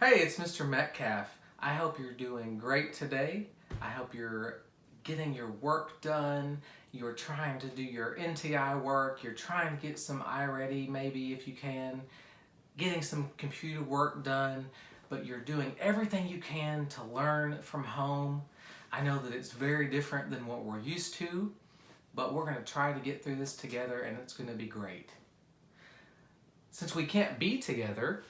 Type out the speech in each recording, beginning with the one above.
Hey, it's Mr. Metcalf. I hope you're doing great today. I hope you're getting your work done. You're trying to do your NTI work. You're trying to get some iReady, maybe if you can. Getting some computer work done. But you're doing everything you can to learn from home. I know that it's very different than what we're used to, but we're going to try to get through this together and it's going to be great. Since we can't be together,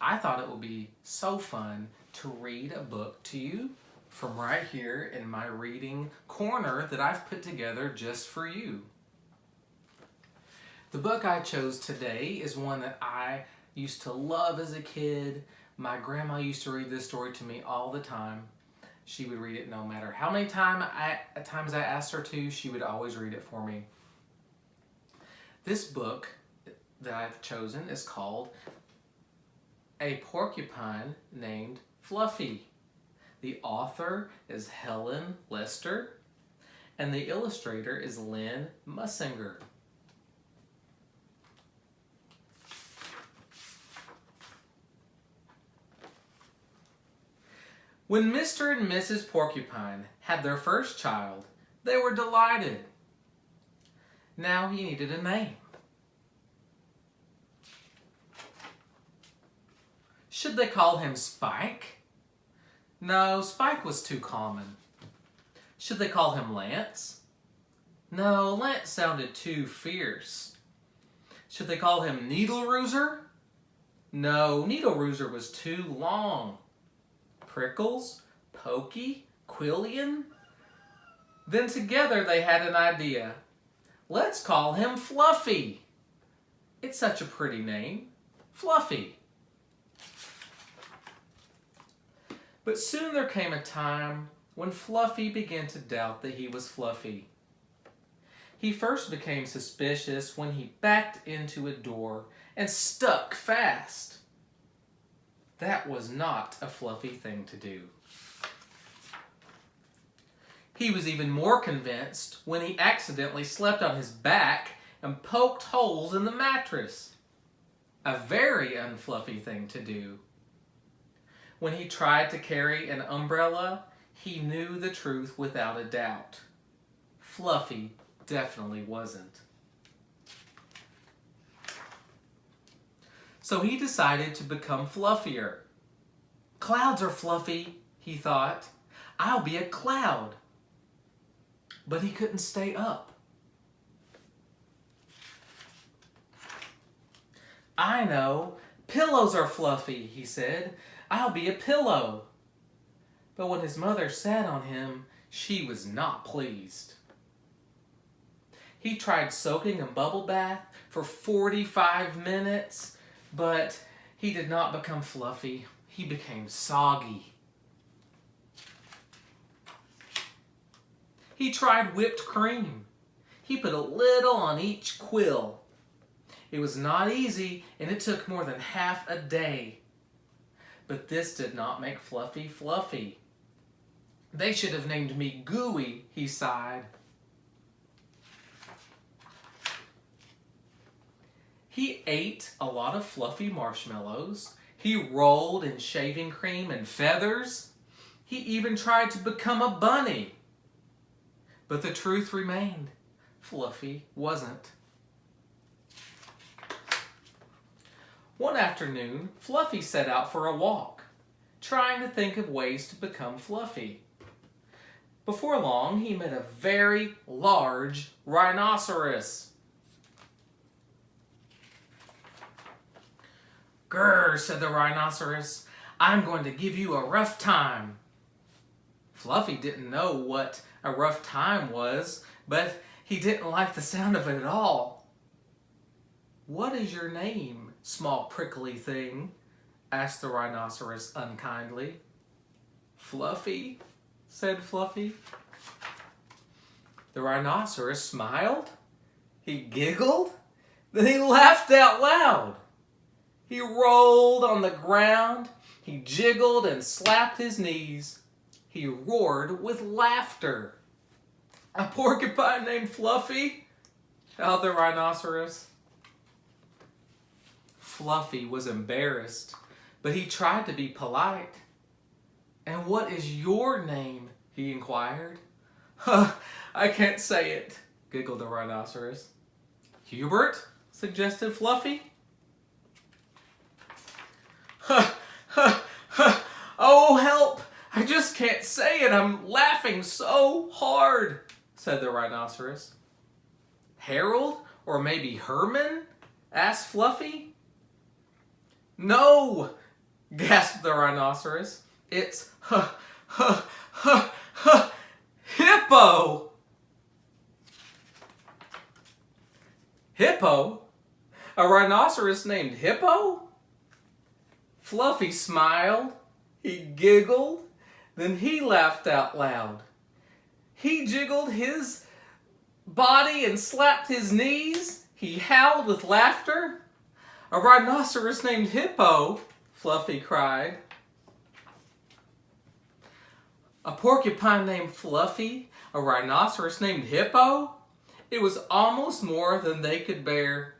I thought it would be so fun to read a book to you from right here in my reading corner that I've put together just for you. The book I chose today is one that I used to love as a kid. My grandma used to read this story to me all the time. She would read it no matter how many times I asked her to, she would always read it for me. This book that I've chosen is called A Porcupine Named Fluffy. The author is Helen Lester, and the illustrator is Lynn Mussinger. When Mr. and Mrs. Porcupine had their first child, they were delighted. Now he needed a name. Should they call him Spike? No, Spike was too common. Should they call him Lance? No, Lance sounded too fierce. Should they call him Needle Rooser? No, Needle Rooser was too long. Prickles? Pokey? Quillian? Then together they had an idea. Let's call him Fluffy. It's such a pretty name. Fluffy. But soon there came a time when Fluffy began to doubt that he was Fluffy. He first became suspicious when he backed into a door and stuck fast. That was not a Fluffy thing to do. He was even more convinced when he accidentally slept on his back and poked holes in the mattress. A very unfluffy thing to do. When he tried to carry an umbrella, he knew the truth without a doubt. Fluffy definitely wasn't. So he decided to become fluffier. Clouds are fluffy, he thought. I'll be a cloud. But he couldn't stay up. I know, pillows are fluffy, he said. I'll be a pillow. But when his mother sat on him, she was not pleased. He tried soaking a bubble bath for 45 minutes, but he did not become fluffy. He became soggy. He tried whipped cream. He put a little on each quill. It was not easy, and it took more than half a day. But this did not make Fluffy fluffy. They should have named me Gooey, he sighed. He ate a lot of fluffy marshmallows. He rolled in shaving cream and feathers. He even tried to become a bunny. But the truth remained. Fluffy wasn't. One afternoon, Fluffy set out for a walk, trying to think of ways to become fluffy. Before long, he met a very large rhinoceros. "Grr," said the rhinoceros, "I'm going to give you a rough time." Fluffy didn't know what a rough time was, but he didn't like the sound of it at all. "What is your name, small prickly thing?" asked the rhinoceros unkindly. "Fluffy," said Fluffy. The rhinoceros smiled, he giggled, then he laughed out loud. He rolled on the ground, he jiggled and slapped his knees. He roared with laughter. "A porcupine named Fluffy?" howled the rhinoceros. Fluffy was embarrassed, but he tried to be polite. "And what is your name?" he inquired. "Huh, I can't say it," giggled the rhinoceros. "Hubert?" suggested Fluffy. "Huh, huh, huh. Oh, help! I just can't say it. I'm laughing so hard," said the rhinoceros. "Harold or maybe Herman?" asked Fluffy. "No," gasped the rhinoceros. "It's Hippo." "Hippo? A rhinoceros named Hippo?" Fluffy smiled, he giggled, then he laughed out loud. He jiggled his body and slapped his knees. He howled with laughter. "A rhinoceros named Hippo," Fluffy cried. "A porcupine named Fluffy, a rhinoceros named Hippo?" It was almost more than they could bear.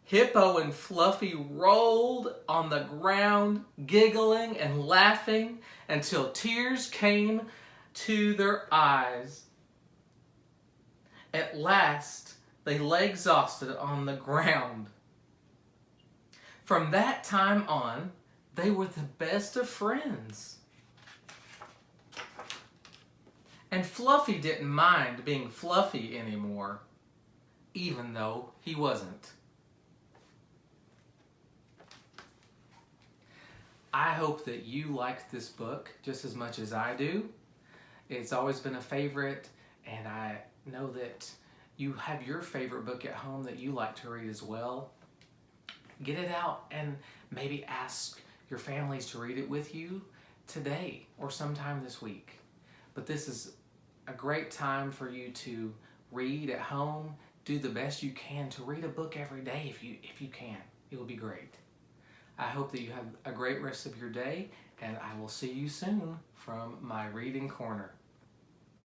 Hippo and Fluffy rolled on the ground, giggling and laughing until tears came to their eyes. At last, they lay exhausted on the ground. From that time on, they were the best of friends. And Fluffy didn't mind being Fluffy anymore, even though he wasn't. I hope that you liked this book just as much as I do. It's always been a favorite, and I know that you have your favorite book at home that you like to read as well. Get it out and maybe ask your families to read it with you today or sometime this week. But this is a great time for you to read at home. Do the best you can to read a book every day if you can. It will be great. I hope that you have a great rest of your day, and I will see you soon from my reading corner.